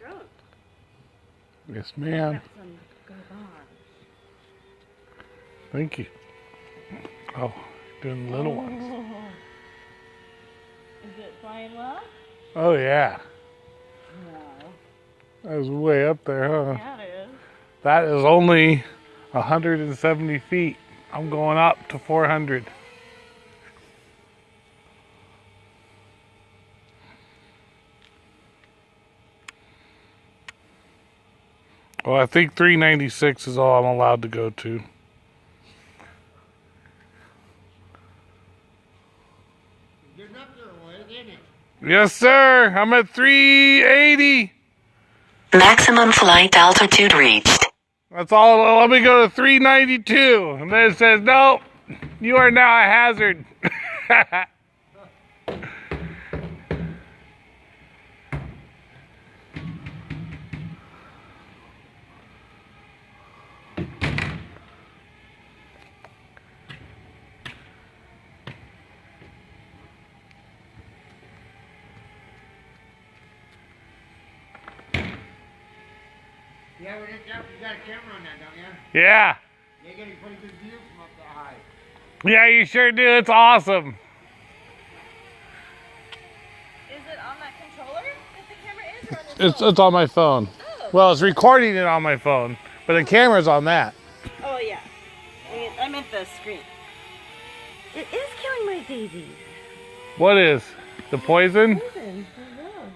drone. Yes, ma'am. Got some garbage. Thank you. Oh, doing the little ones. Is it flying well? Oh, yeah. No. That was way up there, huh? Yeah, it is. That is only 170 feet. I'm going up to 400. Well, I think 396 is all I'm allowed to go to. Getting up there a ways, ain't it? Yes, sir. I'm at 380. Maximum flight altitude reached. That's all. Let me go to 392. And then it says, nope, you are now a hazard. Yeah, we didn't jump. You got a camera on that, don't you? Yeah. You're getting pretty good view from up that high. Yeah, you sure do. It's awesome. Is it on that controller that the camera is, or on your phone? It's on my phone. Oh. Well, it's recording it on my phone, but the camera's on that. Oh, yeah. I meant the screen. It is killing my daisies. What is? The poison? Poison. I know.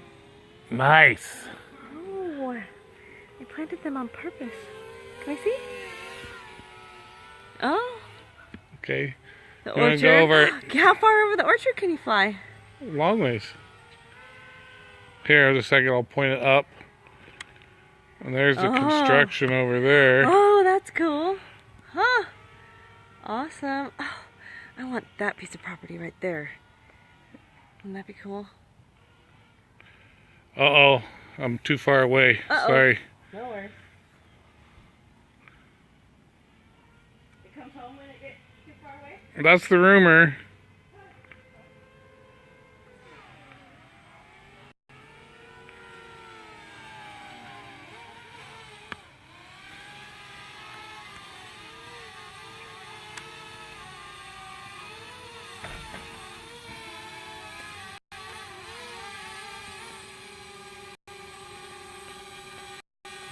Nice. Oh, I planted them on purpose. Can I see? Oh. Okay. The You wanna orchard. go over it? How far over the orchard can you fly? Long ways. Here, just a second, I'll point it up. And there's the construction over there. Oh, that's cool. Huh. Awesome. Oh, I want that piece of property right there. Wouldn't that be cool? Uh-oh, I'm too far away. Uh-oh. Sorry. No worries. It comes home when it gets too far away? That's the rumor.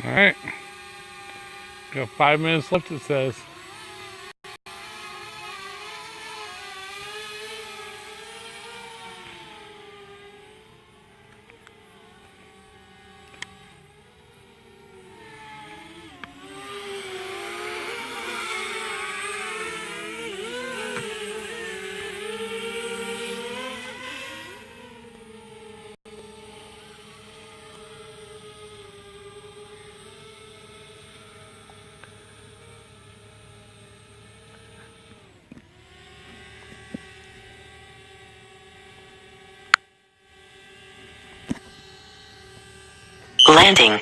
All right. Got 5 minutes left, it says. Landing.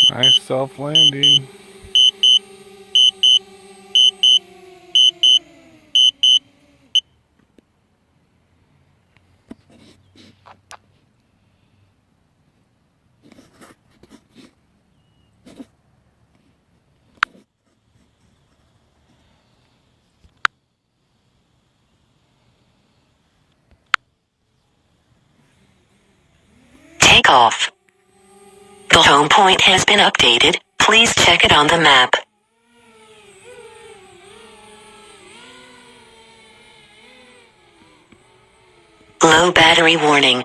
Nice self-landing. Takeoff. The home point has been updated. Please check it on the map. Low battery warning.